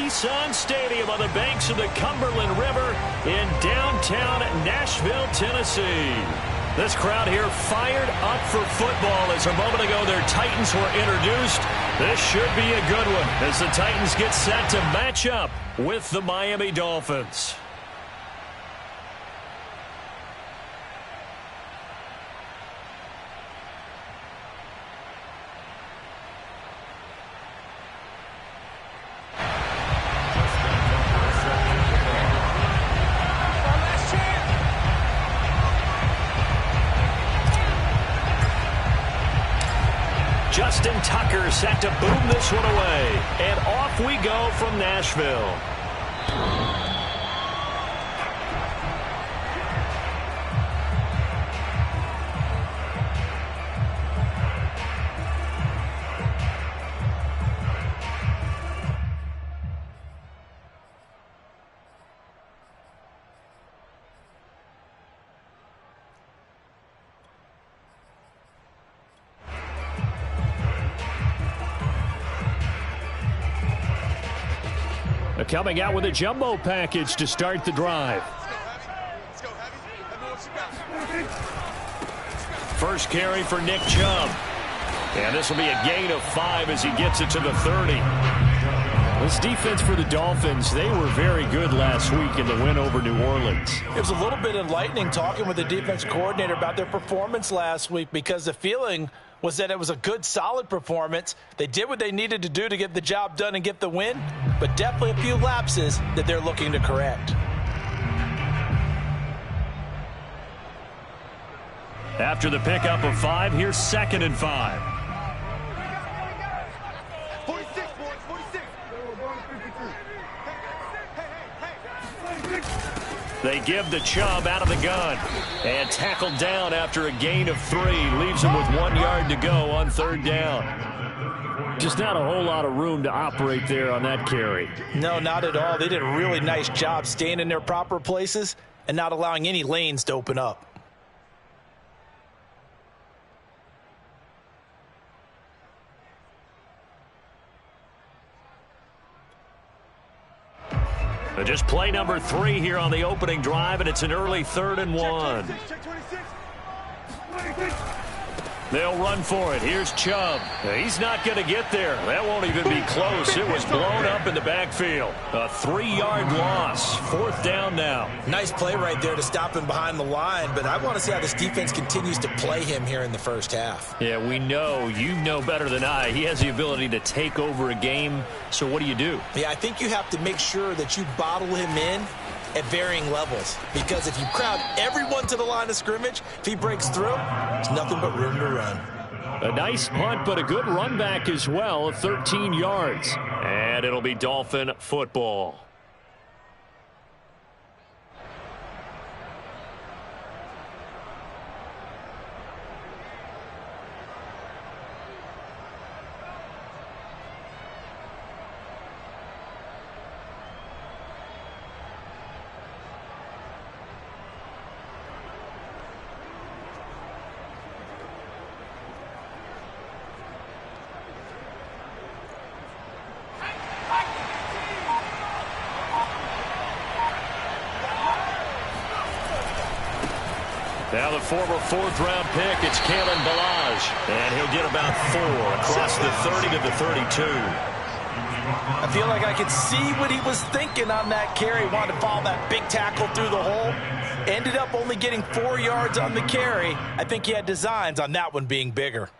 Nissan Stadium on the banks of the Cumberland River in downtown Nashville, Tennessee. This crowd here fired up for football as a moment ago their Titans were introduced. This should be a good one as the Titans get set to match up with the Miami Dolphins. Justin Tucker set to boom this one away. And off we go from Nashville. Coming out with a jumbo package to start the drive. First carry for Nick Chubb. And this will be a gain of 5 as he gets it to the 30. This defense for the Dolphins, they were very good last week in the win over New Orleans. It was a little bit enlightening talking with the defense coordinator about their performance last week because the feeling was that it was a good, solid performance. They did what they needed to do to get the job done and get the win, but definitely a few lapses that they're looking to correct. After the pickup of 5, here's 2nd and 5. 46, boys, 46. They give the Chubb out of the gun. And tackled down after a gain of 3. Leaves him with 1 yard to go on 3rd down. Just not a whole lot of room to operate there on that carry. No, not at all. They did a really nice job staying in their proper places and not allowing any lanes to open up. Just play number 3 here on the opening drive, and it's an early 3rd and 1. They'll run for it. Here's Chubb. He's not going to get there. That won't even be close. It was blown up in the backfield. A 3-yard loss. 4th down now. Nice play right there to stop him behind the line, but I want to see how this defense continues to play him here in the first half. Yeah, we know. You know better than I. He has the ability to take over a game. So what do you do? Yeah, I think you have to make sure that you bottle him in at varying levels, because if you crowd everyone to the line of scrimmage, if he breaks through, there's nothing but room to run. A nice punt, but a good run back as well, 13 yards. And it'll be Dolphin football. Now the former 4th-round pick, it's Kalen Ballage. And he'll get about 4 across the 30 to the 32. I feel like I could see what he was thinking on that carry. Wanted to follow that big tackle through the hole. Ended up only getting 4 yards on the carry. I think he had designs on that one being bigger.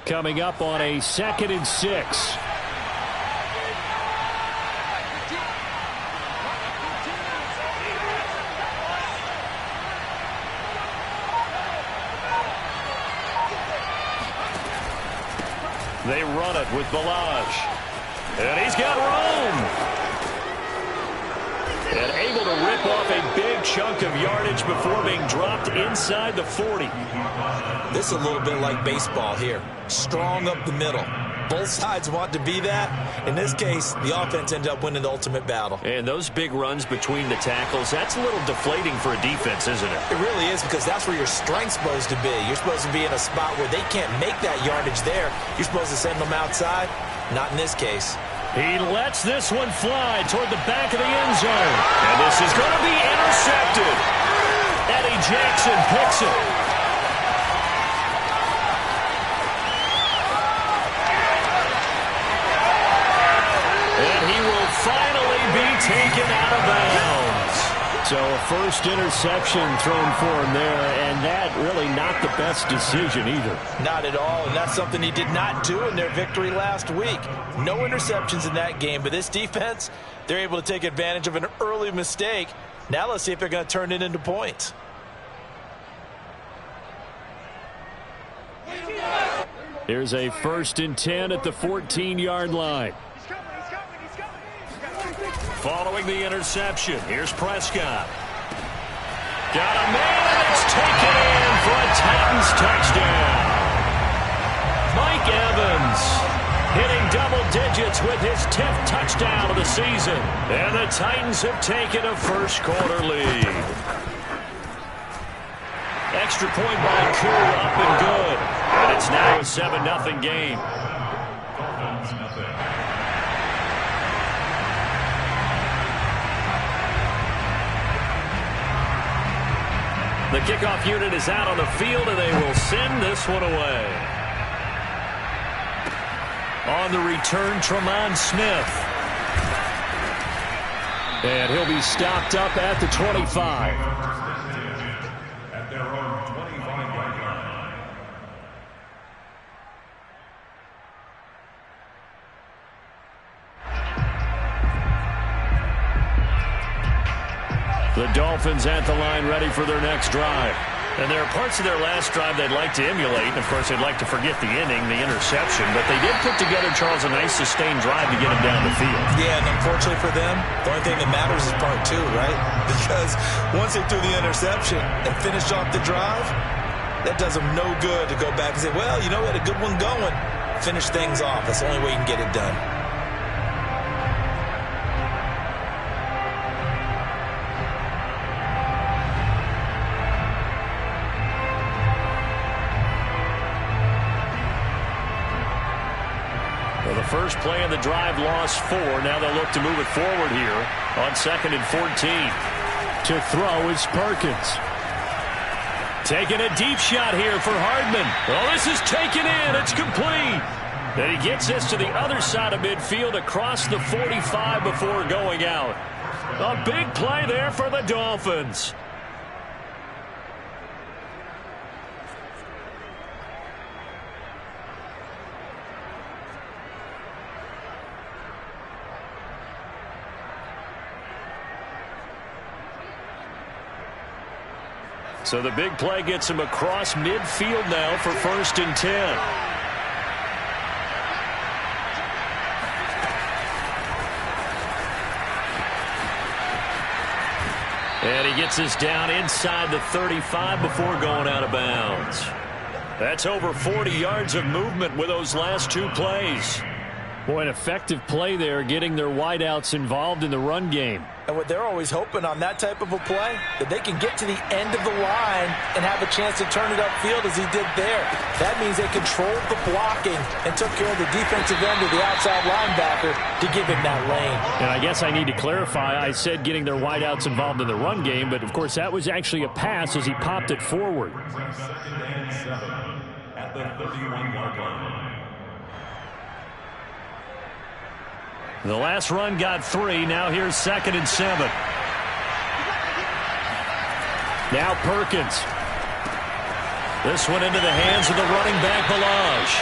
Coming up on a 2nd and 6. They run it with Ballage. And he's got room. And able to rip off a big chunk of yardage before being dropped inside the 40. This is a little bit like baseball here. Strong up the middle. Both sides want to be that. In this case, the offense ended up winning the ultimate battle. And those big runs between the tackles, that's a little deflating for a defense, isn't it? It really is, because that's where your strength's supposed to be. You're supposed to be in a spot where they can't make that yardage there. You're supposed to send them outside. Not in this case. He lets this one fly toward the back of the end zone. And this is going to be intercepted. Eddie Jackson picks it. And he will finally be taken out of bounds. So a first interception thrown for him there, and that really not the best decision either. Not at all, and that's something he did not do in their victory last week. No interceptions in that game, but this defense, they're able to take advantage of an early mistake. Now let's see if they're going to turn it into points. Here's a 1st and 10 at the 14-yard line. Following the interception, here's Prescott. Got a man, and it's taken in for a Titans touchdown. Mike Evans hitting double digits with his 10th touchdown of the season. And the Titans have taken a first-quarter lead. Extra point by Koo, up and good. And it's now a 7-0 game. The kickoff unit is out on the field, and they will send this one away. On the return, Tremont Smith. And he'll be stopped up at the 25. At their own 25-yard line. The Dolphins at the line ready for their next drive. And there are parts of their last drive they'd like to emulate. And, of course, they'd like to forget the inning, the interception. But they did put together, Charles, a nice sustained drive to get him down the field. Yeah, and unfortunately for them, the only thing that matters is part 2, right? Because once they threw the interception and finished off the drive, that does them no good to go back and say, well, you know, we had a good one going. Finish things off. That's the only way you can get it done. Well, the first play of the drive lost 4. Now they'll look to move it forward here on 2nd and 14. To throw is Perkins. Taking a deep shot here for Hardman. Well, this is taken in. It's complete. And he gets this to the other side of midfield across the 45 before going out. A big play there for the Dolphins. So the big play gets him across midfield now for 1st and 10. And he gets this down inside the 35 before going out of bounds. That's over 40 yards of movement with those last 2 plays. Boy, an effective play there, getting their wideouts involved in the run game. And what they're always hoping on that type of a play, that they can get to the end of the line and have a chance to turn it upfield as he did there. That means they controlled the blocking and took care of the defensive end of the outside linebacker to give him that lane. And I guess I need to clarify, I said getting their wideouts involved in the run game, but of course that was actually a pass as he popped it forward. 2nd and 7 at the 31-yard line. The last run got 3. Now here's 2nd and 7. Now Perkins. This one into the hands of the running back, Balaj.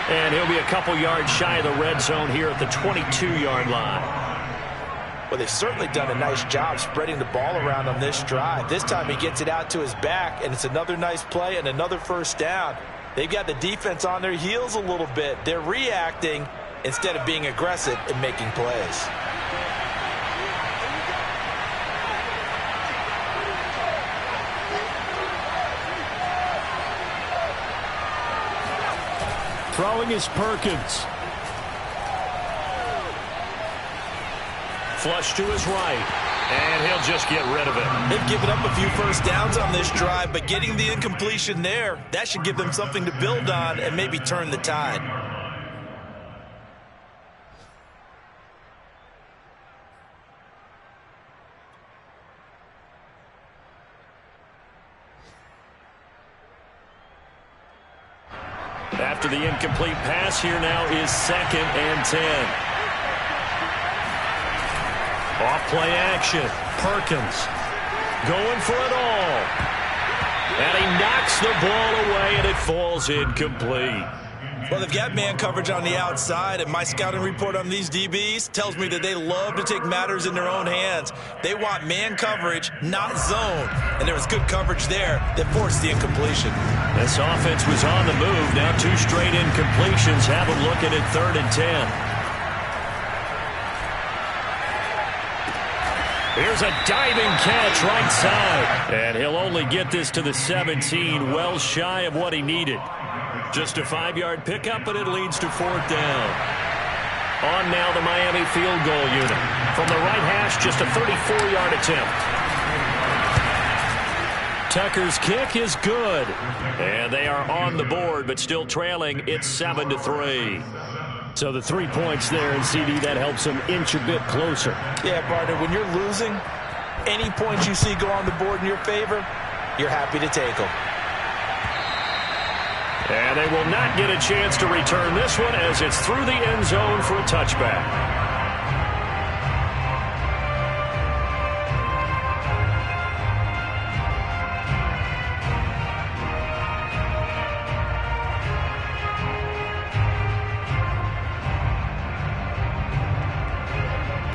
And he'll be a couple yards shy of the red zone here at the 22-yard line. Well, they've certainly done a nice job spreading the ball around on this drive. This time he gets it out to his back, and it's another nice play and another first down. They've got the defense on their heels a little bit. They're reacting instead of being aggressive and making plays. Throwing is Perkins. flush to his right. And he'll just get rid of it. They've given up a few first downs on this drive, but getting the incompletion there, that should give them something to build on and maybe turn the tide. After the incomplete pass, here now is 2nd and 10. Off play action. Perkins going for it all. And he knocks the ball away, and it falls incomplete. Well, they've got man coverage on the outside, and my scouting report on these DBs tells me that they love to take matters in their own hands. They want man coverage, not zone. And there was good coverage there that forced the incompletion. This offense was on the move. Now 2 straight incompletions have them looking at 3rd and 10. Here's a diving catch right side. And he'll only get this to the 17, well shy of what he needed. Just a 5-yard pickup, but it leads to 4th down. On now the Miami field goal unit. From the right hash, just a 34-yard attempt. Tucker's kick is good. And they are on the board, but still trailing. It's 7-3. So the 3 points there, and CD, that helps them inch a bit closer. Yeah, partner, when you're losing, any points you see go on the board in your favor, you're happy to take them. And they will not get a chance to return this one as it's through the end zone for a touchback.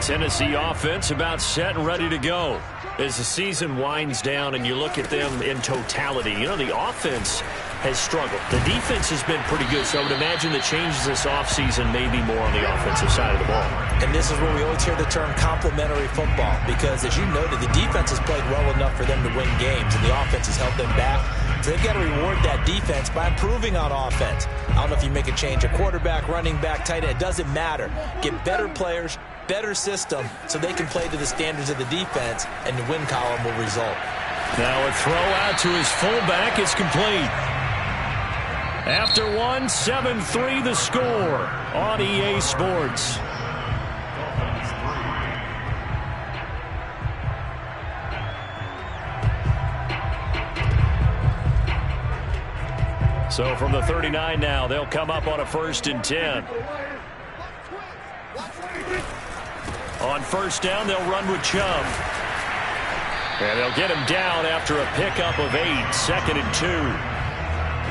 Tennessee offense about set and ready to go. As the season winds down and you look at them in totality, you know, the offense has struggled. The defense has been pretty good, so I would imagine the changes this offseason may be more on the offensive side of the ball. And this is where we always hear the term complementary football, because as you noted, the defense has played well enough for them to win games, and the offense has held them back. So they've got to reward that defense by improving on offense. I don't know if you make a change, a quarterback, running back, tight end, it doesn't matter. Get better players, better system, so they can play to the standards of the defense, and the win column will result. Now a throw out to his fullback is complete. After 7-3 the score on EA Sports. So from the 39 now, they'll come up on a 1st and 10. On 1st down, they'll run with Chubb. And they'll get him down after a pickup of 8, 2nd and 2.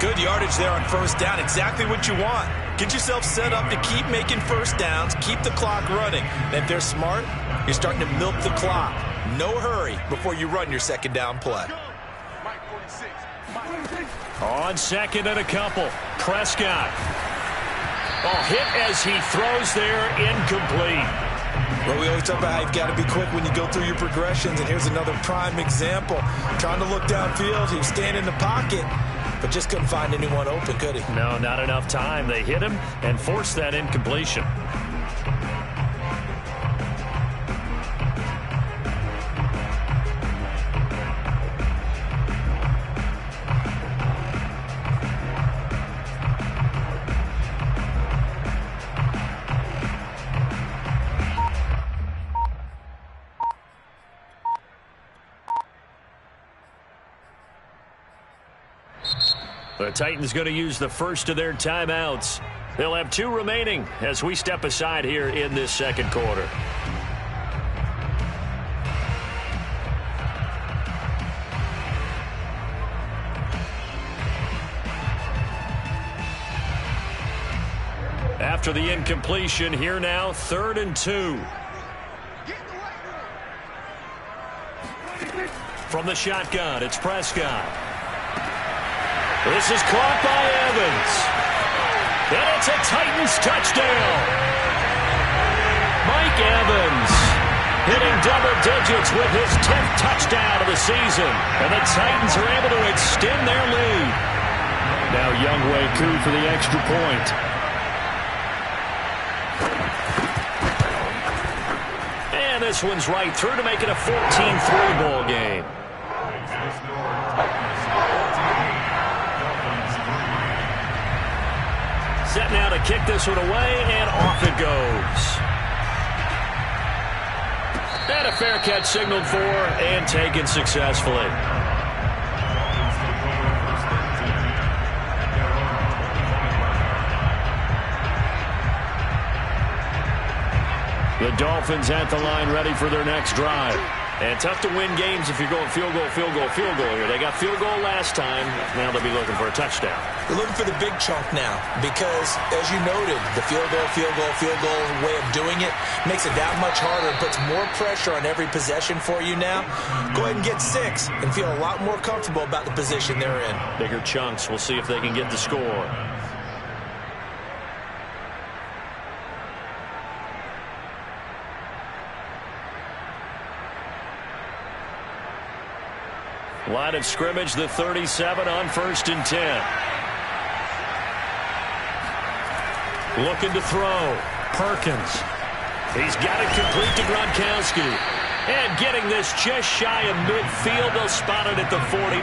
Good yardage there on 1st down, exactly what you want. Get yourself set up to keep making 1st downs, keep the clock running. And if they're smart, you're starting to milk the clock. No hurry before you run your 2nd down play. On 2nd and a couple, Prescott. Oh, hit as he throws there, incomplete. Well, we always talk about how you've got to be quick when you go through your progressions, and here's another prime example. Trying to look downfield, he was staying in the pocket, but just couldn't find anyone open, could he? No, not enough time. They hit him and forced that incompletion. The Titans going to use the first of their timeouts. They'll have 2 remaining as we step aside here in this 2nd quarter. After the incompletion, here now, 3rd and 2. From the shotgun, it's Prescott. This is caught by Evans. And it's a Titans touchdown. Mike Evans hitting double digits with his 10th touchdown of the season. And the Titans are able to extend their lead. Now Younghoe Koo for the extra point. this one's right through to make it a 14-3 ball game. Set now to kick this one away, and off it goes. And a fair catch signaled for and taken successfully. The Dolphins at the line ready for their next drive. And tough to win games if you're going field goal, field goal, field goal here. They got field goal last time. Now they'll be looking for a touchdown. They're looking for the big chunk now because, as you noted, the field goal way of doing it makes it that much harder and puts more pressure on every possession for you now. Go ahead and get 6 and feel a lot more comfortable about the position they're in. Bigger chunks. We'll see if they can get the score. Line of scrimmage, the 37 on 1st and 10. Looking to throw. Perkins. He's got it complete to Gronkowski. And getting this just shy of midfield. They'll spot it at the 49.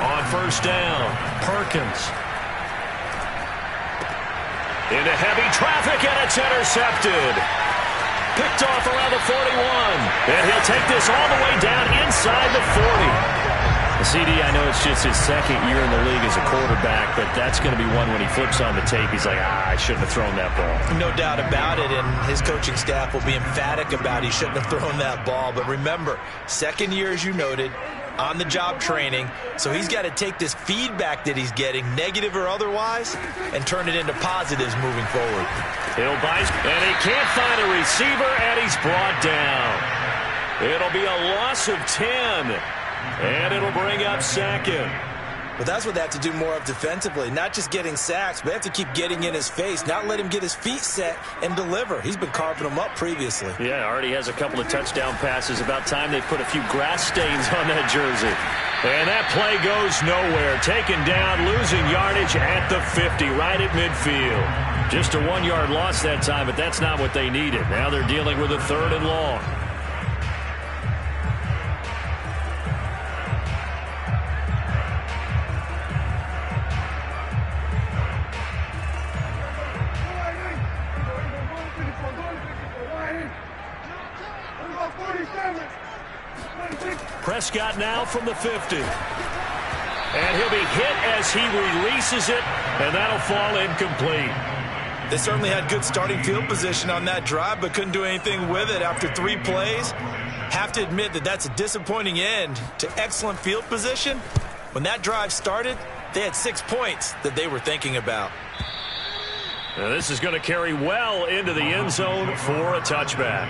On 1st down, Perkins. Into heavy traffic, and it's intercepted. Picked off around the 41. And he'll take this all the way down inside the 40. The CD, I know it's just his 2nd year in the league as a quarterback, but that's going to be one when he flips on the tape. He's like, I shouldn't have thrown that ball. No doubt about it, and his coaching staff will be emphatic about he shouldn't have thrown that ball. But remember, 2nd year, as you noted, on-the-job training, so he's got to take this feedback that he's getting, negative or otherwise, and turn it into positives moving forward. He'll bite, and he can't find a receiver, and he's brought down. It'll be a loss of 10, and it'll bring up 2nd. But that's what they have to do more of defensively, not just getting sacks, but they have to keep getting in his face, not let him get his feet set and deliver. He's been carving them up previously. Yeah, already has a couple of touchdown passes. About time they put a few grass stains on that jersey. And that play goes nowhere. Taken down, losing yardage at the 50, right at midfield. Just a 1-yard loss that time, but that's not what they needed. Now they're dealing with a 3rd and long. Prescott now from the 50. And he'll be hit as he releases it, and that'll fall incomplete. They certainly had good starting field position on that drive, but couldn't do anything with it after 3 plays. Have to admit that that's a disappointing end to excellent field position. When that drive started, they had 6 points that they were thinking about. Now this is going to carry well into the end zone for a touchback.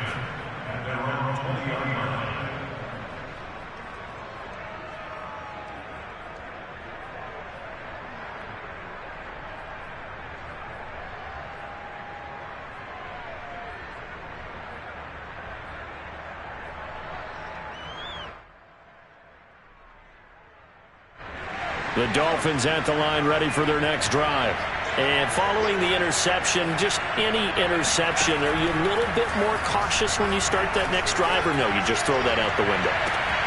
The Dolphins at the line ready for their next drive. And following the interception, just any interception, are you a little bit more cautious when you start that next drive, or no, you just throw that out the window?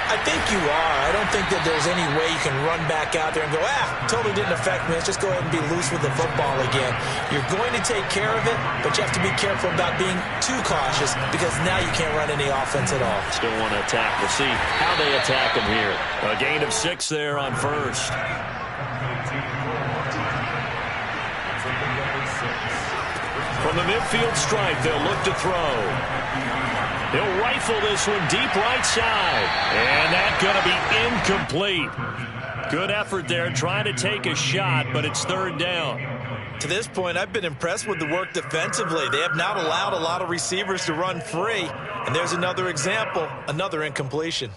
I think you are. I don't think that there's any way you can run back out there and go, totally didn't affect me. Let's just go ahead and be loose with the football again. You're going to take care of it, but you have to be careful about being too cautious because now you can't run any offense at all. Still want to attack. We'll see how they attack them here. A gain of 6 there on 1st. From the midfield stripe, they'll look to throw. He'll rifle this one deep right side. And that's going to be incomplete. Good effort there trying to take a shot, but it's 3rd down. To this point, I've been impressed with the work defensively. They have not allowed a lot of receivers to run free. And there's another example, another incompletion.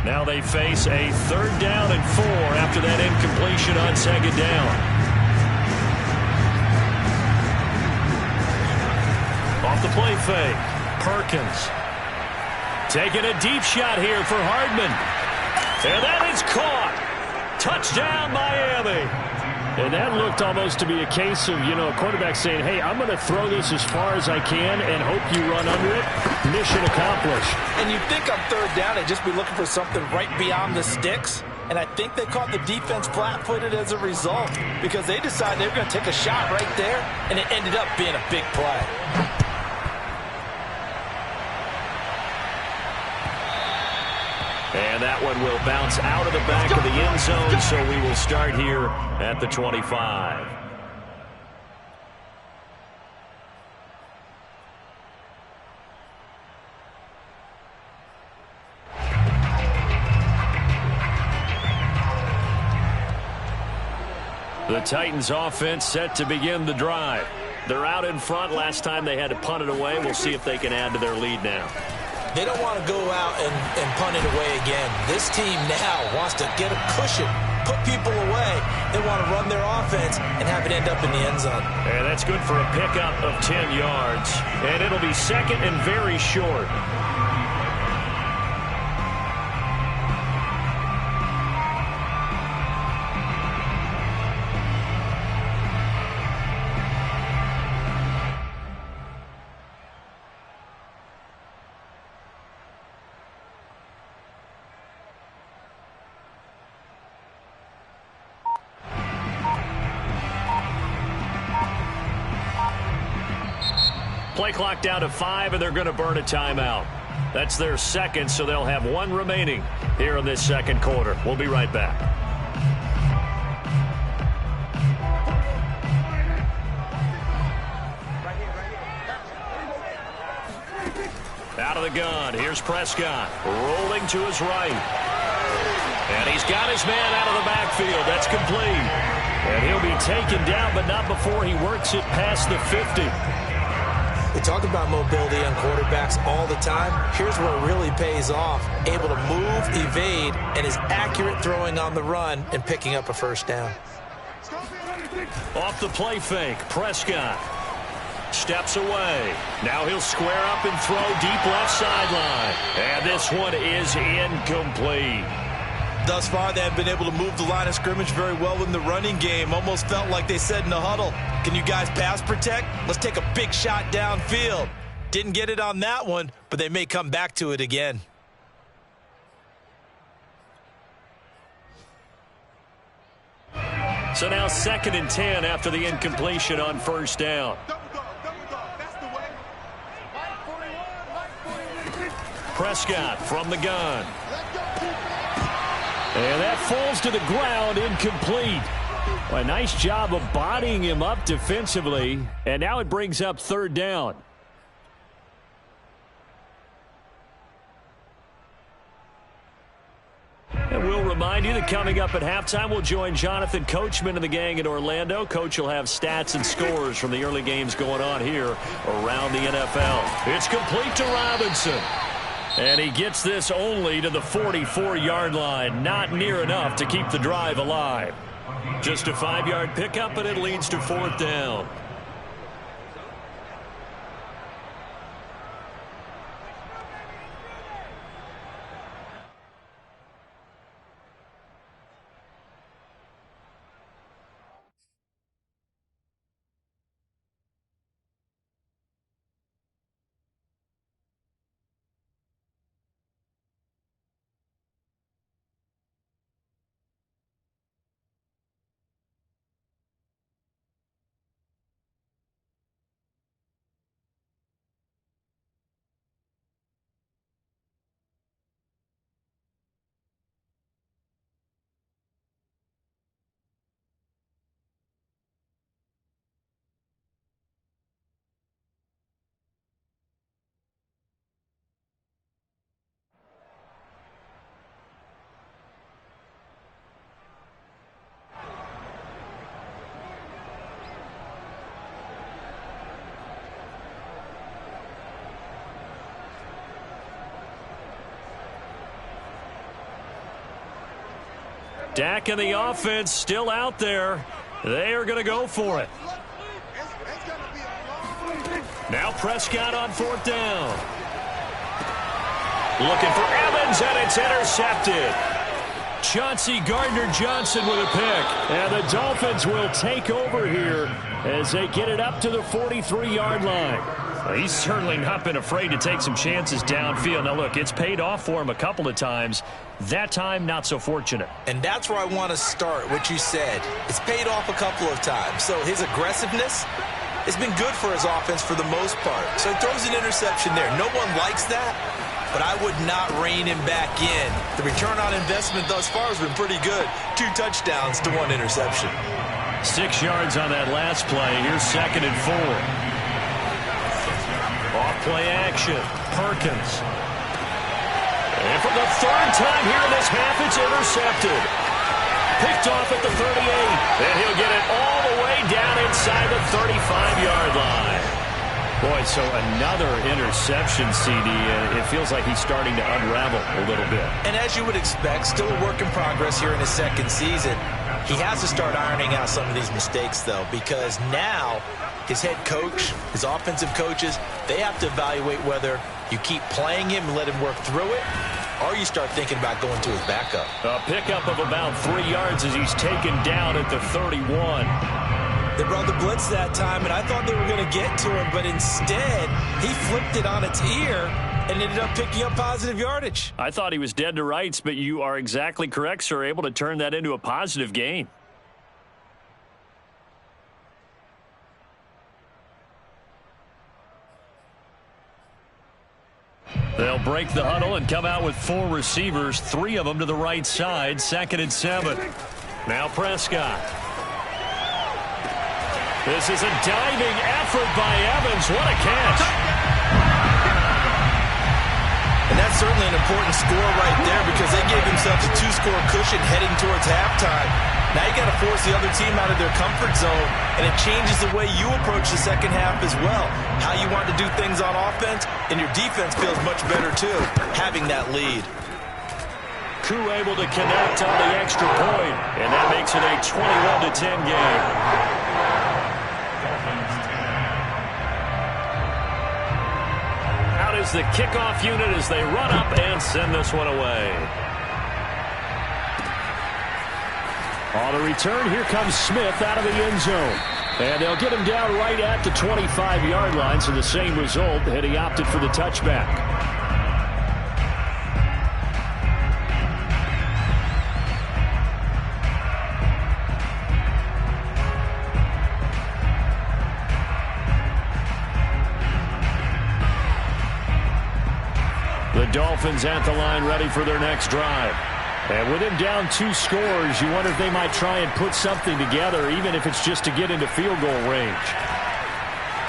Now they face a 3rd down and 4 after that incompletion on 2nd down. Off the play fake, Perkins. Taking a deep shot here for Hardman. And that is caught. Touchdown, Miami. And that looked almost to be a case of, a quarterback saying, hey, I'm going to throw this as far as I can and hope you run under it. Mission accomplished. And you'd think on third down, they'd just be looking for something right beyond the sticks. And I think they caught the defense flat-footed as a result because they decided they were going to take a shot right there, and it ended up being a big play. And that one will bounce out of the back of the end zone, so we will start here at the 25. The Titans offense set to begin the drive. They're out in front. Last time they had to punt it away. We'll see if they can add to their lead now. They don't want to go out and punt it away again. This team now wants to get a cushion, put people away. They want to run their offense and have it end up in the end zone. And that's good for a pickup of 10 yards. And it'll be second and very short. Play clock down to 5, and they're going to burn a timeout. That's their second, so they'll have one remaining here in this second quarter. We'll be right back. Out of the gun, here's Prescott, rolling to his right. And he's got his man out of the backfield. That's complete. And he'll be taken down, but not before he works it past the 50. We talk about mobility on quarterbacks all the time. Here's where it really pays off. Able to move, evade, and is accurate throwing on the run and picking up a first down. Off the play fake, Prescott steps away. Now he'll square up and throw deep left sideline. And this one is incomplete. Thus far, they have been able to move the line of scrimmage very well in the running game. Almost felt like they said in the huddle, can you guys pass protect? Let's take a big shot downfield. Didn't get it on that one, but they may come back to it again. So now 2nd and 10 after the incompletion on first down. Prescott from the gun. And that falls to the ground, incomplete. Well, a nice job of bodying him up defensively. And now it brings up 3rd down. And we'll remind you that coming up at halftime, we'll join Jonathan Coachman and the gang in Orlando. Coach will have stats and scores from the early games going on here around the NFL. It's complete to Robinson. And he gets this only to the 44-yard line. Not near enough to keep the drive alive. Just a 5-yard pickup, and it leads to 4th down. Dak and the offense still out there. They are going to go for it. Now Prescott on 4th down. Looking for Evans, and it's intercepted. Chauncey Gardner-Johnson with a pick. And the Dolphins will take over here as they get it up to the 43-yard line. Well, he's certainly not been afraid to take some chances downfield. Now, look, it's paid off for him a couple of times. That time, not so fortunate. And that's where I want to start, what you said. It's paid off a couple of times. So his aggressiveness has been good for his offense for the most part. So he throws an interception there. No one likes that, but I would not rein him back in. The return on investment thus far has been pretty good. 2 touchdowns to 1 interception. 6 yards on that last play. Here's 2nd and 4. Off-play action. Perkins. And for the 3rd time here in this half, it's intercepted. Picked off at the 38. And he'll get it all the way down inside the 35-yard line. Boy, so another interception, CD. It feels like he's starting to unravel a little bit. And as you would expect, still a work in progress here in his 2nd season. He has to start ironing out some of these mistakes, though, because now his head coach, his offensive coaches, they have to evaluate whether you keep playing him and let him work through it, or you start thinking about going to his backup. A pickup of about 3 yards as he's taken down at the 31. They brought the blitz that time, and I thought they were going to get to him, but instead, he flipped it on its ear and ended up picking up positive yardage. I thought he was dead to rights, but you are exactly correct, sir, able to turn that into a positive gain. They'll break the huddle and come out with 4 receivers, 3 of them to the right side, 2nd and 7. Now Prescott. This is a diving effort by Evans. What a catch. And that's certainly an important score right there because they gave themselves a 2-score cushion heading towards halftime. Now you got to force the other team out of their comfort zone, and it changes the way you approach the second half as well. How you want to do things on offense, and your defense feels much better too, having that lead. Koo able to connect on the extra point, and that makes it a 21-10 game. Out is the kickoff unit as they run up and send this one away. On the return, here comes Smith out of the end zone. And they'll get him down right at the 25-yard line, so the same result, and he opted for the touchback. The Dolphins at the line ready for their next drive. And with him down 2 scores, you wonder if they might try and put something together, even if it's just to get into field goal range.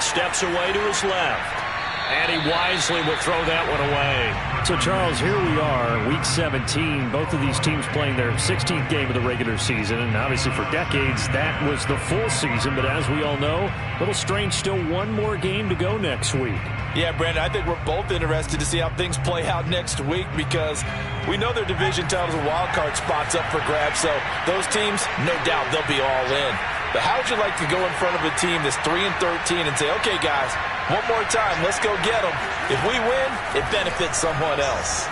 Steps away to his left. And he wisely will throw that one away. So, Charles, here we are, Week 17. Both of these teams playing their 16th game of the regular season. And obviously for decades, that was the full season. But as we all know, a little strange, still one more game to go next week. Yeah, Brandon, I think we're both interested to see how things play out next week because we know their division titles and wild card spots up for grabs. So those teams, no doubt, they'll be all in. But how would you like to go in front of a team that's 3-13 and say, okay, guys, one more time, let's go get them. If we win, it benefits someone else.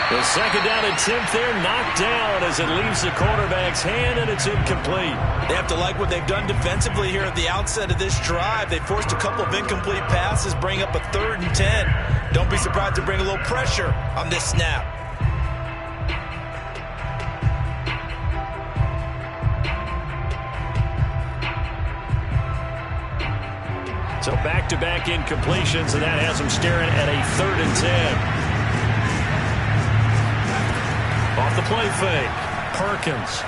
The 2nd down and 10th there, knocked down as it leaves the quarterback's hand, and it's incomplete. They have to like what they've done defensively here at the outset of this drive. They forced a couple of incomplete passes, bring up a 3rd and 10. Don't be surprised to bring a little pressure on this snap. So back-to-back incompletions, and that has them staring at a 3rd and 10. Off the play fake, Perkins.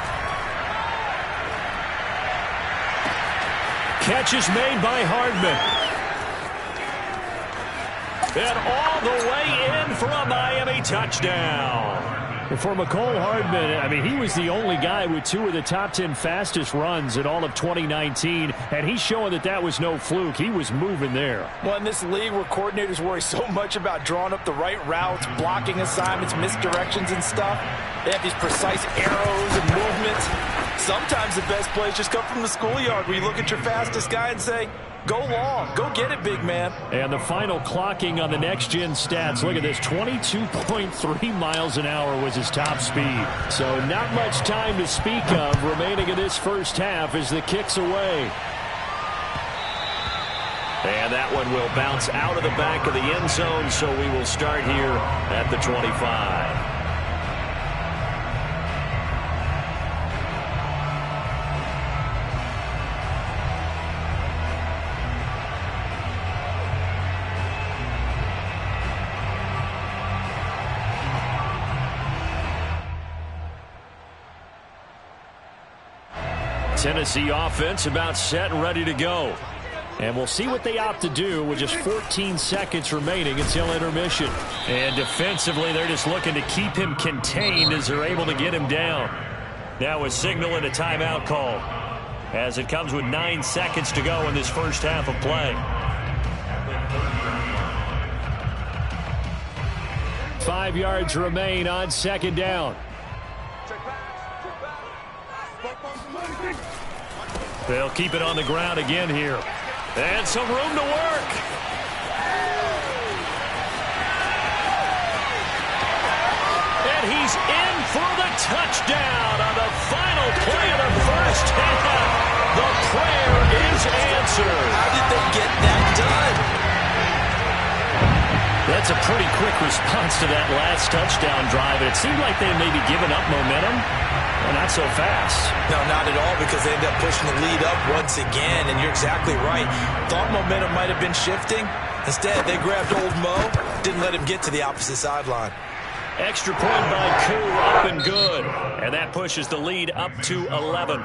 Catch is made by Hardman. And all the way in for a Miami touchdown. And for McCole Hardman, I mean, he was the only guy with 2 of the top 10 fastest runs in all of 2019, and he's showing that that was no fluke. He was moving there. Well, in this league where coordinators worry so much about drawing up the right routes, blocking assignments, misdirections and stuff, they have these precise arrows and movements. sometimes the best plays just come from the schoolyard, where you look at your fastest guy and say, go long, go get it, big man. And the final clocking on the next-gen stats, look at this, 22.3 miles an hour was his top speed. So not much time to speak of remaining in this first half as the kick's away. And that one will bounce out of the back of the end zone, so we will start here at the 25. Tennessee offense about set and ready to go. And we'll see what they opt to do with just 14 seconds remaining until intermission. And defensively, they're just looking to keep him contained as they're able to get him down. Now a signal and a timeout call as it comes with 9 seconds to go in this first half of play. 5 yards remain on second down. They'll keep it on the ground again here. And some room to work. And he's in for the touchdown on the final play of the first half. The prayer is answered. How did they get that done? That's a pretty quick response to that last touchdown drive. It seemed like they maybe given up momentum. Well, not so fast. No, not at all, because they ended up pushing the lead up once again, and you're exactly right. Thought momentum might have been shifting. Instead, they grabbed old Mo, didn't let him get to the opposite sideline. Extra point by Koo, up and good. And that pushes the lead up to 11.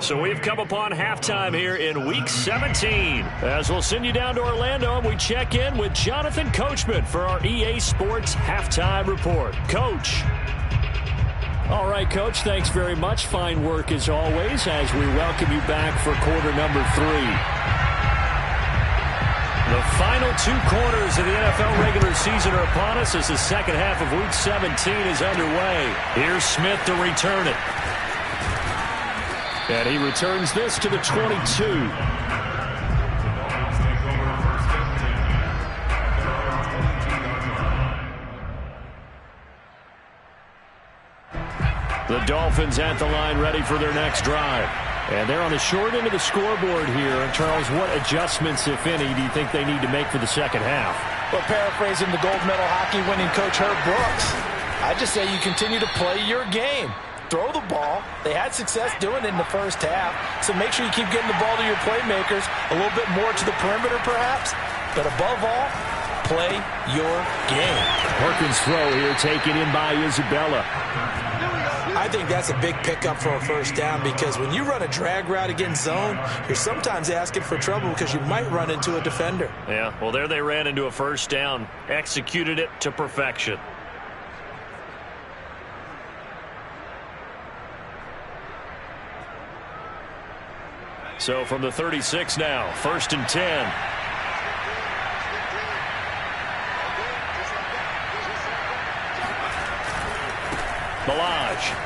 So we've come upon halftime here in Week 17. As we'll send you down to Orlando, and we check in with Jonathan Coachman for our EA Sports Halftime Report. Coach. All right, Coach, thanks very much. Fine work as always as we welcome you back for quarter number 3. The final 2 quarters of the NFL regular season are upon us as the second half of Week 17 is underway. Here's Smith to return it. And he returns this to the 22. The Dolphins at the line ready for their next drive. And they're on the short end of the scoreboard here. And Charles, what adjustments, if any, do you think they need to make for the second half? Well, paraphrasing the gold medal hockey winning coach Herb Brooks, I just say you continue to play your game. Throw the ball. They had success doing it in the first half. So make sure you keep getting the ball to your playmakers, a little bit more to the perimeter perhaps. But above all, play your game. Perkins' throw here taken in by Isabella. I think that's a big pickup for a first down, because when you run a drag route against zone, you're sometimes asking for trouble because you might run into a defender. Yeah, well, there they ran into a first down, executed it to perfection. So from the 36 now, 1st and 10. Balaj.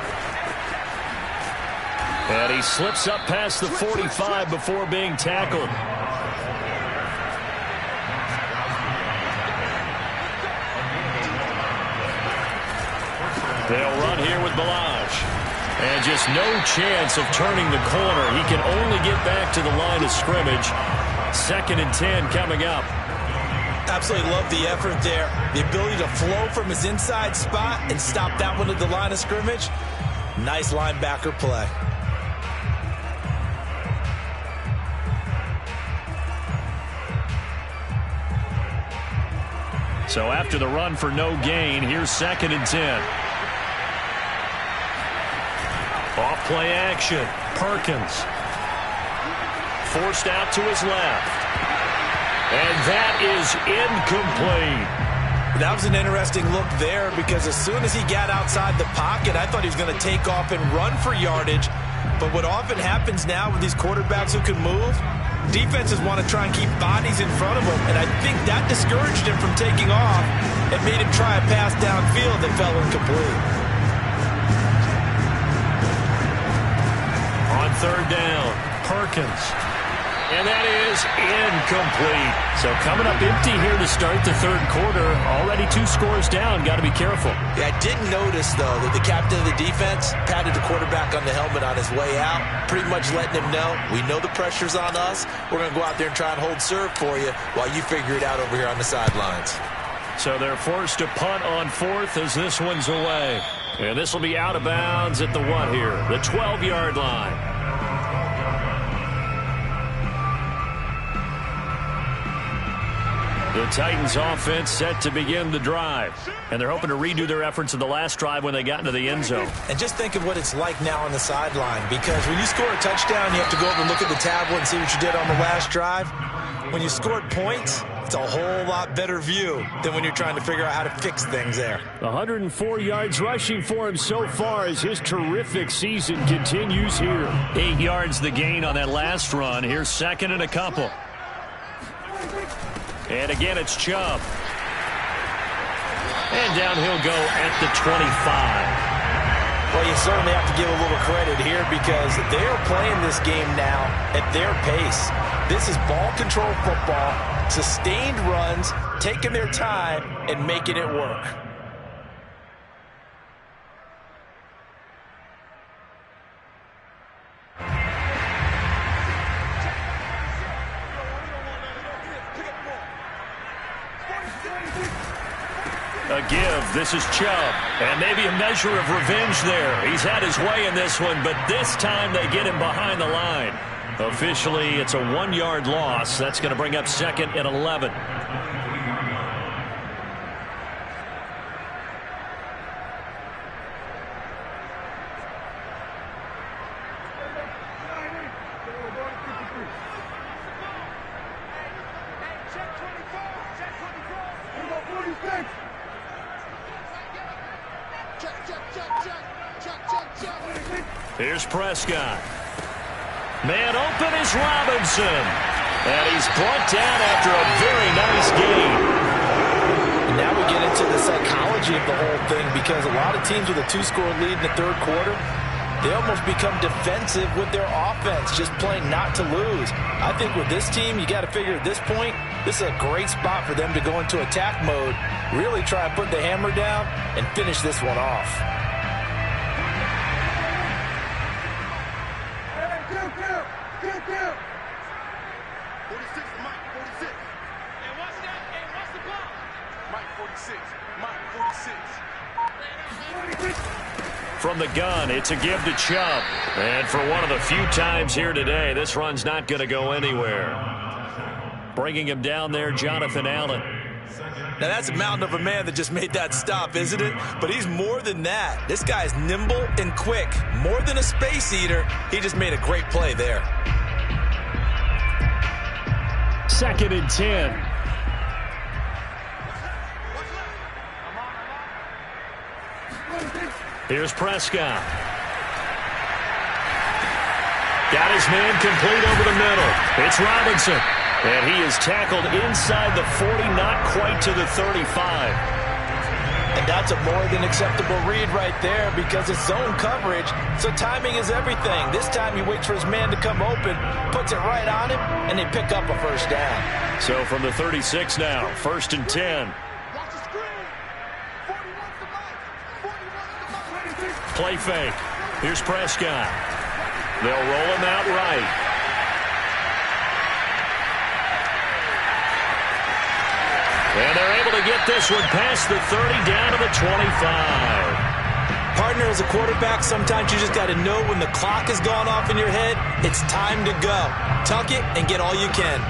And he slips up past the 45 before being tackled. They'll run here with Balaj. And just no chance of turning the corner. He can only get back to the line of scrimmage. 2nd and 10 coming up. Absolutely love the effort there. The ability to flow from his inside spot and stop that one at the line of scrimmage. Nice linebacker play. So after the run for no gain, here's 2nd and 10. Off play action. Perkins. Forced out to his left. And that is incomplete. That was an interesting look there, because as soon as he got outside the pocket, I thought he was going to take off and run for yardage. But what often happens now with these quarterbacks who can move, defenses want to try and keep bodies in front of them. And I think that discouraged him from taking off and made him try a pass downfield that fell incomplete. third down. Perkins. And that is incomplete. So coming up empty here to start the third quarter. Already 2 scores down. Got to be careful. Yeah, I did notice, though, that the captain of the defense patted the quarterback on the helmet on his way out, pretty much letting him know, we know the pressure's on us. We're going to go out there and try and hold serve for you while you figure it out over here on the sidelines. So they're forced to punt on 4th as this one's away. And this will be out of bounds at the what here? The 12-yard line. The Titans offense set to begin the drive. And they're hoping to redo their efforts in the last drive when they got into the end zone. And just think of what it's like now on the sideline, because when you score a touchdown, you have to go over and look at the tablet and see what you did on the last drive. When you scored points, it's a whole lot better view than when you're trying to figure out how to fix things there. 104 yards rushing for him so far as his terrific season continues here. 8 yards the gain on that last run. Here's second and a couple. And again, it's Chubb. And down he'll go at the 25. Well, you certainly have to give a little credit here because they are playing this game now at their pace. This is ball control football, sustained runs, taking their time and making it work. A give. This is Chubb. And maybe a measure of revenge there. He's had his way in this one, but this time they get him behind the line. Officially, it's a 1-yard loss. That's going to bring up second and 11. Here's Prescott. Man open is Robinson. And he's brought down after a very nice game. And now we get into the psychology of the whole thing, because a lot of teams with a 2-score lead in the third quarter, they almost become defensive with their offense, just playing not to lose. I think with this team, you got to figure at this point, this is a great spot for them to go into attack mode, really try and put the hammer down and finish this one off. From the gun, it's a give to Chubb. And for one of the few times here today, this run's not going to go anywhere. Bringing him down there, Jonathan Allen. Now that's a mountain of a man that just made that stop, isn't it? But he's more than that. This guy's nimble and quick. More than a space eater, he just made a great play there. Second and 10. Here's Prescott. Got his man complete over the middle. It's Robinson. And he is tackled inside the 40, not quite to the 35. And that's a more than acceptable read right there, because it's zone coverage, so timing is everything. This time he waits for his man to come open, puts it right on him, and they pick up a first down. So from the 36 now, first and 10. Play fake. Here's Prescott. They'll roll him out right. And they're able to get this one past the 30 down to the 25. Partner, as a quarterback, sometimes you just got to know when the clock has gone off in your head, it's time to go. Tuck it and get all you can.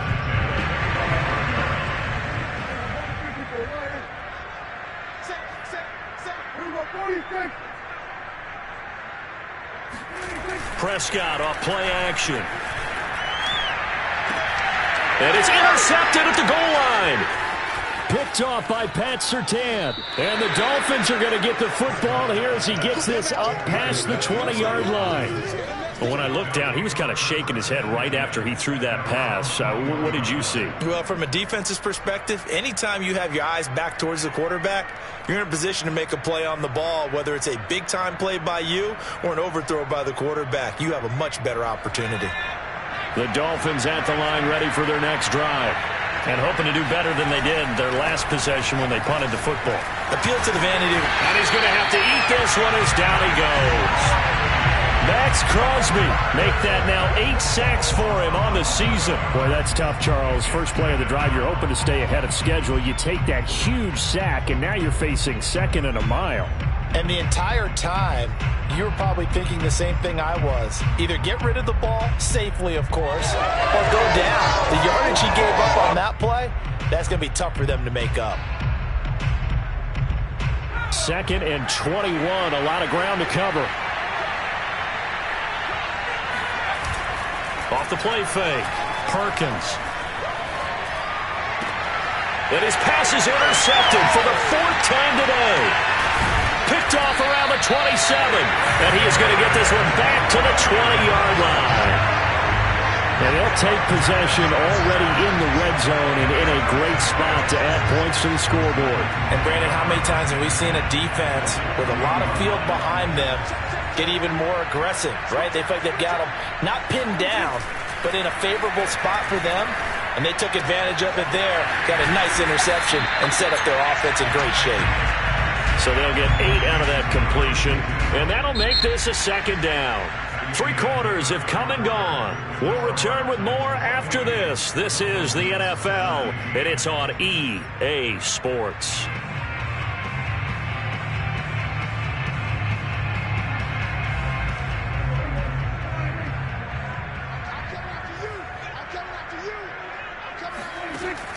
Prescott off play action. And it's intercepted at the goal line. Picked off by Pat Surtain. And the Dolphins are going to get the football here as he gets this up past the 20-yard line. But when I looked down, he was kind of shaking his head right after he threw that pass. What did you see? Well, from a defense's perspective, anytime you have your eyes back towards the quarterback, you're in a position to make a play on the ball, whether it's a big-time play by you or an overthrow by the quarterback. You have a much better opportunity. The Dolphins at the line ready for their next drive. And hoping to do better than they did their last possession when they punted the football. Appeal to the vanity. And he's going to have to eat this one as down he goes. Max Crosby make that now 8 sacks for him on the season. Boy, that's tough, Charles. First play of the drive, you're hoping to stay ahead of schedule. You take that huge sack, and now you're facing second and a mile. And the entire time, you were probably thinking the same thing I was. Either get rid of the ball, safely, of course, or go down. The yardage he gave up on that play, that's going to be tough for them to make up. 2nd and 21, a lot of ground to cover. Off the play fake, Perkins. And his pass is intercepted for the 4th time today. Picked off around the 27. And he is going to get this one back to the 20-yard line. And they'll take possession already in the red zone and in a great spot to add points to the scoreboard. And Brandon, how many times have we seen a defense with a lot of field behind them get even more aggressive, right? They feel like they've got them not pinned down, but in a favorable spot for them, and they took advantage of it there, got a nice interception, and set up their offense in great shape. So they'll get 8 out of that completion, and that'll make this a 2nd down. 3 quarters have come and gone. We'll return with more after this. This is the NFL, and it's on EA Sports.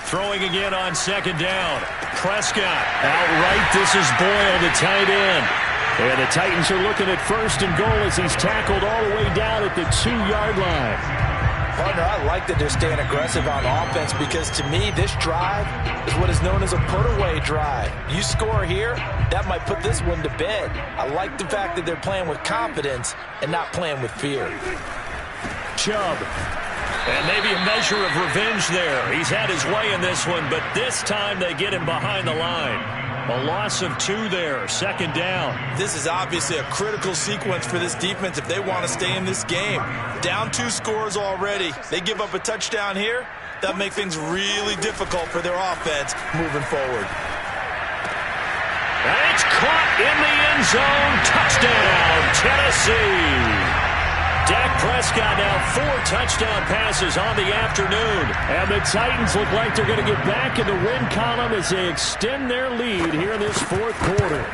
Throwing again on 2nd down. Prescott outright. This is Boyle, the tight end. And the Titans are looking at 1st and goal as he's tackled all the way down at the 2-yard line. Partner, I like that they're staying aggressive on offense because to me, this drive is what is known as a put-away drive. You score here, that might put this one to bed. I like the fact that they're playing with confidence and not playing with fear. Chubb. And maybe a measure of revenge there. He's had his way in this one, but this time they get him behind the line. A loss of 2 there, 2nd down. This is obviously a critical sequence for this defense if they want to stay in this game. Down 2 scores already. They give up a touchdown here. That'll make things really difficult for their offense moving forward. And it's caught in the end zone. Touchdown, Tennessee. Dak Prescott now 4 touchdown passes on the afternoon. And the Titans look like they're going to get back in the win column as they extend their lead here in this 4th quarter.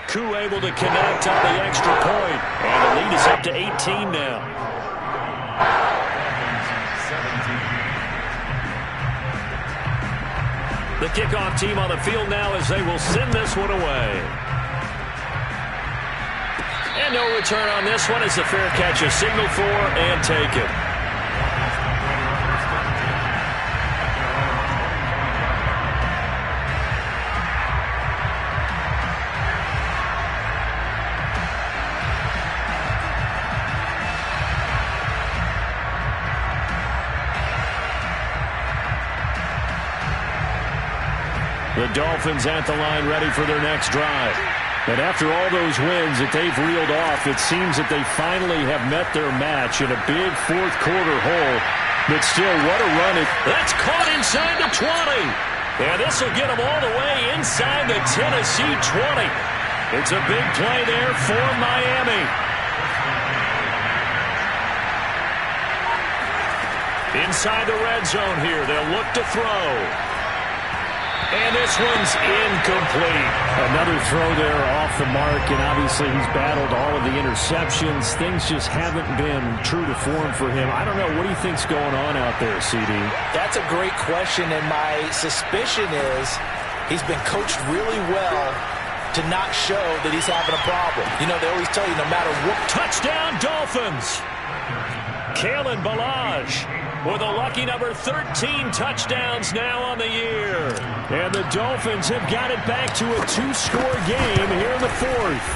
Koo able to connect on the extra point. And the lead is up to 18 now. 17. The kickoff team on the field now as they will send this one away. And no return on this one as the fair catch is signaled for and taken. The Dolphins at the line ready for their next drive. And after all those wins that they've reeled off, it seems that they finally have met their match in a big 4th quarter hole. But still, what a run. That's caught inside the 20. And this will get them all the way inside the Tennessee 20. It's a big play there for Miami. Inside the red zone here, they'll look to throw. And this one's incomplete. Another throw there off the mark, and obviously he's battled all of the interceptions. Things just haven't been true to form for him. I don't know. What do you think's going on out there, CD? That's a great question, and my suspicion is he's been coached really well to not show that he's having a problem. You know, they always tell you no matter what. Touchdown, Dolphins! Kalen Ballage with a lucky number 13 touchdowns now on the year. And the Dolphins have got it back to a 2-score game here in the 4th.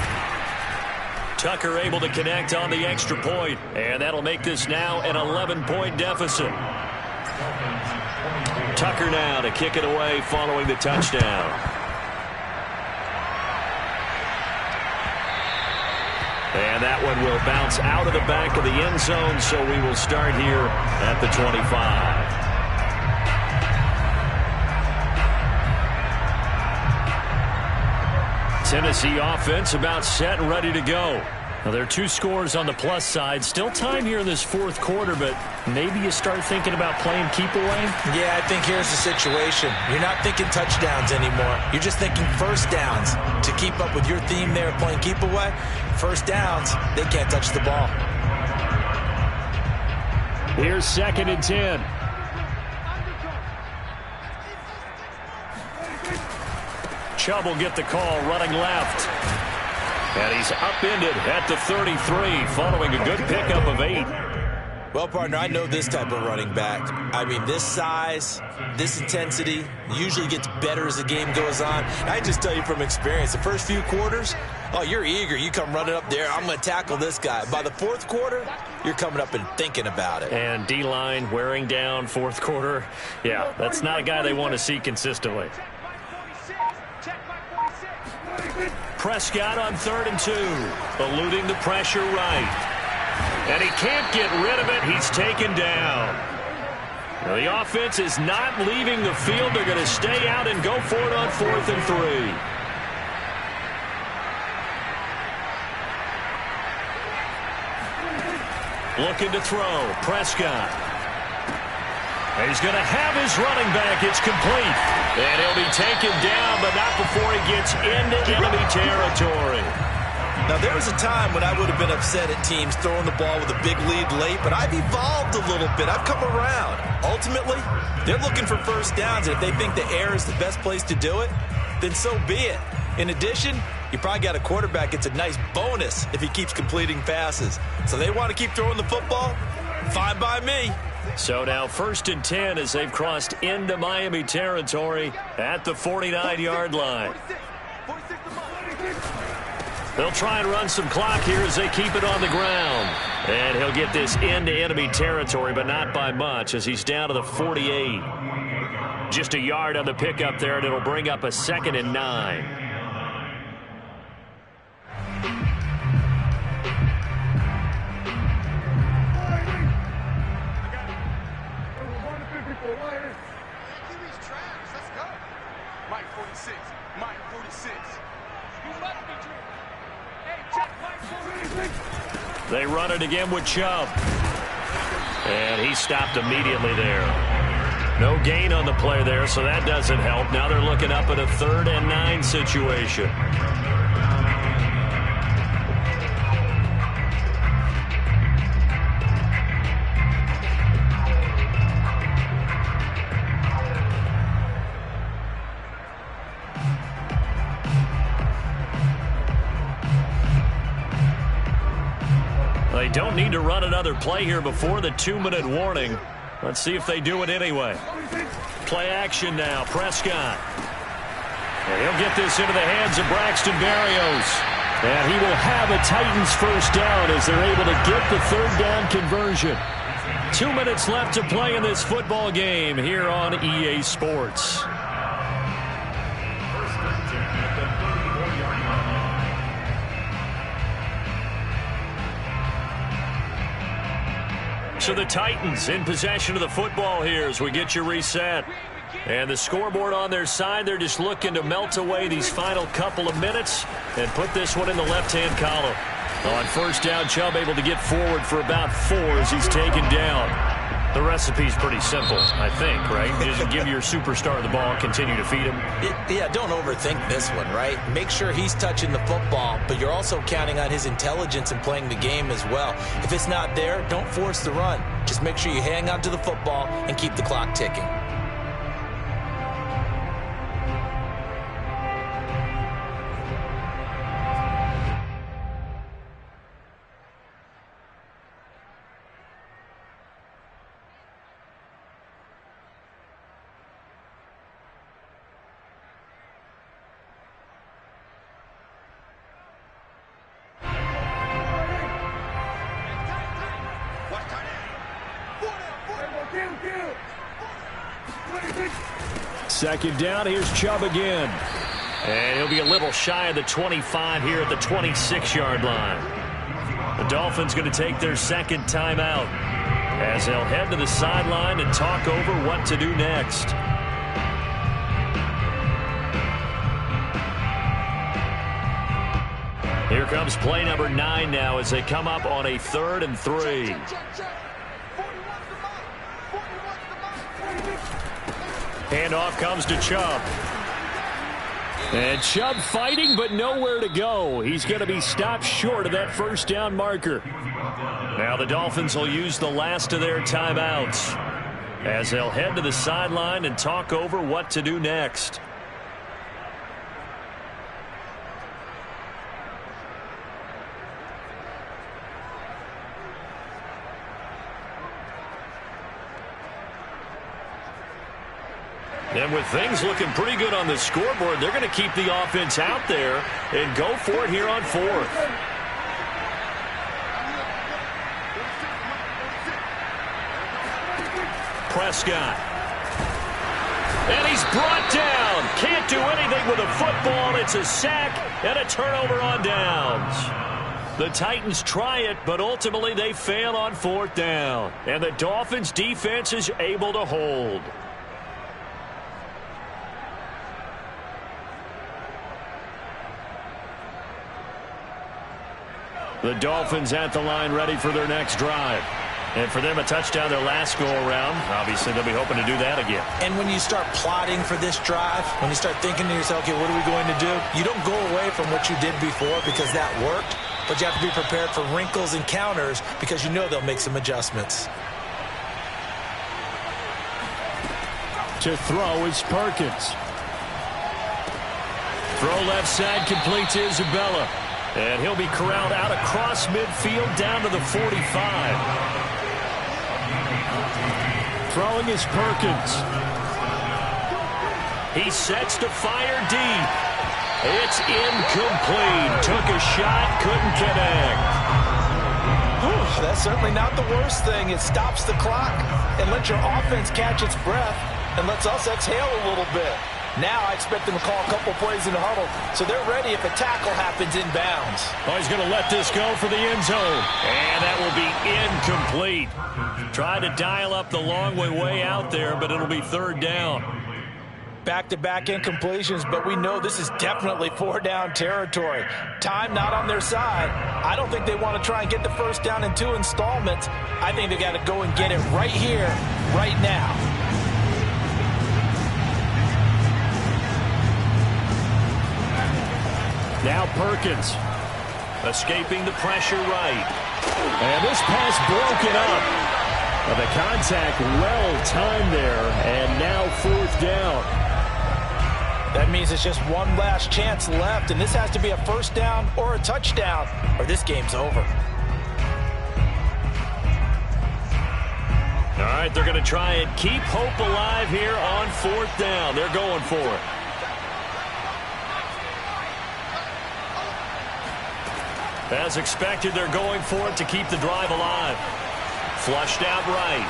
Tucker able to connect on the extra point, and that'll make this now an 11-point deficit. Tucker now to kick it away following the touchdown. And that one will bounce out of the back of the end zone, so we will start here at the 25. Tennessee offense about set and ready to go. Now, there are 2 scores on the plus side. Still time here in this fourth quarter, but maybe you start thinking about playing keep away? Yeah, I think here's the situation. You're not thinking touchdowns anymore. You're just thinking first downs. To keep up with your theme there of playing keep away, first downs, they can't touch the ball. Here's 2nd and 10. Chubb will get the call running left. And he's upended at the 33 following a good pickup of 8. Well, partner, I know this type of running back. I mean, this size, this intensity usually gets better as the game goes on. I just tell you from experience, the first few quarters, oh, you're eager. You come running up there, I'm going to tackle this guy. By the fourth quarter, you're coming up and thinking about it. And D-line wearing down fourth quarter. Yeah, that's not a guy they want to see consistently. Prescott on 3rd and 2, eluding the pressure right. And he can't get rid of it. He's taken down. Now, the offense is not leaving the field. They're going to stay out and go for it on 4th and 3. Looking to throw. Prescott. He's going to have his running back. It's complete. And he'll be taken down, but not before he gets into enemy territory. Now, there was a time when I would have been upset at teams throwing the ball with a big lead late, but I've evolved a little bit. I've come around. Ultimately, they're looking for first downs, and if they think the air is the best place to do it, then so be it. In addition, you probably got a quarterback gets a nice bonus if he keeps completing passes. So they want to keep throwing the football? Fine by me. So now 1st and 10 as they've crossed into Miami territory at the 49-yard line. They'll try and run some clock here as they keep it on the ground. And he'll get this into enemy territory, but not by much as he's down to the 48. Just a yard on the pickup there, and it'll bring up a 2nd and 9. They run it again with Chubb. And he stopped immediately there. No gain on the play there, so that doesn't help. Now they're looking up at a 3rd and 9 situation. They don't need to run another play here before the 2-minute warning. Let's see if they do it anyway. Play action now. Prescott. And he'll get this into the hands of Braxton Berrios. And he will have a Titans first down as they're able to get the 3rd down conversion. 2 minutes left to play in this football game here on EA Sports. So the Titans in possession of the football here as we get you reset. And the scoreboard on their side, they're just looking to melt away these final couple of minutes and put this one in the left-hand column. On first down, Chubb able to get forward for about 4 as he's taken down. The recipe's pretty simple, I think, right? Just give your superstar the ball, continue to feed him. Yeah, don't overthink this one, right? Make sure he's touching the football, but you're also counting on his intelligence and playing the game as well. If it's not there, don't force the run. Just make sure you hang on to the football and keep the clock ticking. Second down, here's Chubb again. And he'll be a little shy of the 25 here at the 26-yard line. The Dolphins going to take their second timeout as they'll head to the sideline and talk over what to do next. Here comes play number 9 now as they come up on a 3rd and 3. Handoff comes to Chubb. And Chubb fighting, but nowhere to go. He's going to be stopped short of that first down marker. Now the Dolphins will use the last of their timeouts as they'll head to the sideline and talk over what to do next. And with things looking pretty good on the scoreboard, they're going to keep the offense out there and go for it here on 4th. Prescott. And he's brought down. Can't do anything with a football. It's a sack and a turnover on downs. The Titans try it, but ultimately they fail on 4th down. And the Dolphins defense is able to hold. The Dolphins at the line ready for their next drive. And for them, a touchdown their last go-around. Obviously, they'll be hoping to do that again. And when you start plotting for this drive, when you start thinking to yourself, okay, what are we going to do? You don't go away from what you did before because that worked, but you have to be prepared for wrinkles and counters because you know they'll make some adjustments. To throw is Perkins. Throw left side, complete to Isabella. And he'll be corralled out across midfield down to the 45. Throwing is Perkins. He sets to fire deep. It's incomplete. Took a shot, couldn't connect. Whew, that's certainly not the worst thing. It stops the clock and lets your offense catch its breath and lets us exhale a little bit. Now I expect them to call a couple plays in the huddle, so they're ready if a tackle happens inbounds. Oh, he's going to let this go for the end zone. And that will be incomplete. Try to dial up the long way out there, but it'll be 3rd down. Back-to-back incompletions, but we know this is definitely 4th-down territory. Time not on their side. I don't think they want to try and get the first down in 2 installments. I think they got to go and get it right here, right now. Now Perkins. Escaping the pressure right. And this pass broken up. The contact well timed there, and now 4th down. That means it's just one last chance left, and this has to be a first down or a touchdown, or this game's over. All right, they're going to try and keep hope alive here on 4th down. They're going for it. As expected, they're going for it to keep the drive alive. Flushed out right.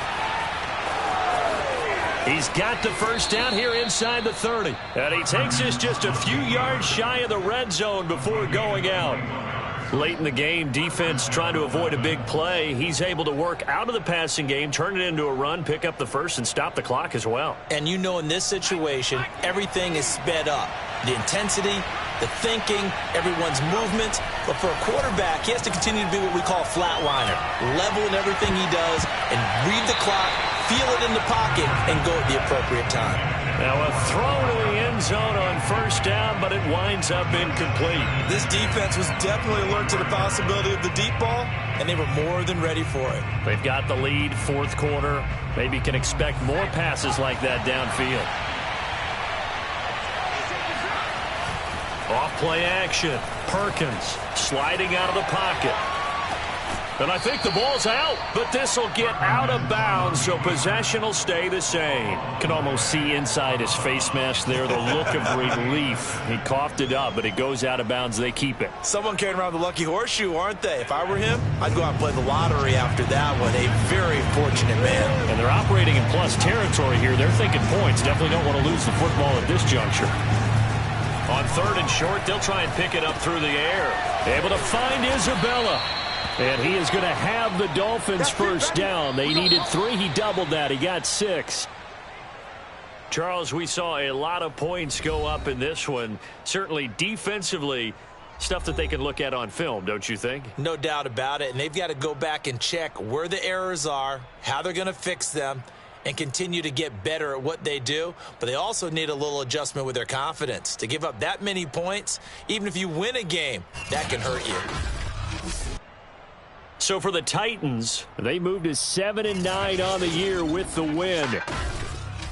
He's got the first down here inside the 30. And he takes us just a few yards shy of the red zone before going out. Late in the game, defense trying to avoid a big play. He's able to work out of the passing game, turn it into a run, pick up the first, and stop the clock as well. And you know in this situation, everything is sped up. The intensity, the thinking, everyone's movement. But for a quarterback, he has to continue to be what we call a flatliner. Level in everything he does and read the clock, feel it in the pocket, and go at the appropriate time. Now a throw to the end zone on first down, but it winds up incomplete. This defense was definitely alert to the possibility of the deep ball, and they were more than ready for it. They've got the lead, 4th quarter. Maybe can expect more passes like that downfield. Off play action. Perkins sliding out of the pocket. And I think the ball's out, but this will get out of bounds, so possession will stay the same. Can almost see inside his face mask there, the look of relief. He coughed it up, but it goes out of bounds. They keep it. Someone carrying around the lucky horseshoe, aren't they? If I were him, I'd go out and play the lottery after that one. A very fortunate man. And they're operating in plus territory here. They're thinking points. Definitely don't want to lose the football at this juncture. On 3rd and short, they'll try and pick it up through the air. Able to find Isabella. And he is going to have the Dolphins first down. They needed 3. He doubled that. He got 6. Charles, we saw a lot of points go up in this one. Certainly defensively, stuff that they can look at on film, don't you think? No doubt about it. And they've got to go back and check where the errors are, how they're going to fix them, and continue to get better at what they do. But they also need a little adjustment with their confidence. To give up that many points, even if you win a game, that can hurt you. So for the Titans, they moved to 7-9 on the year with the win.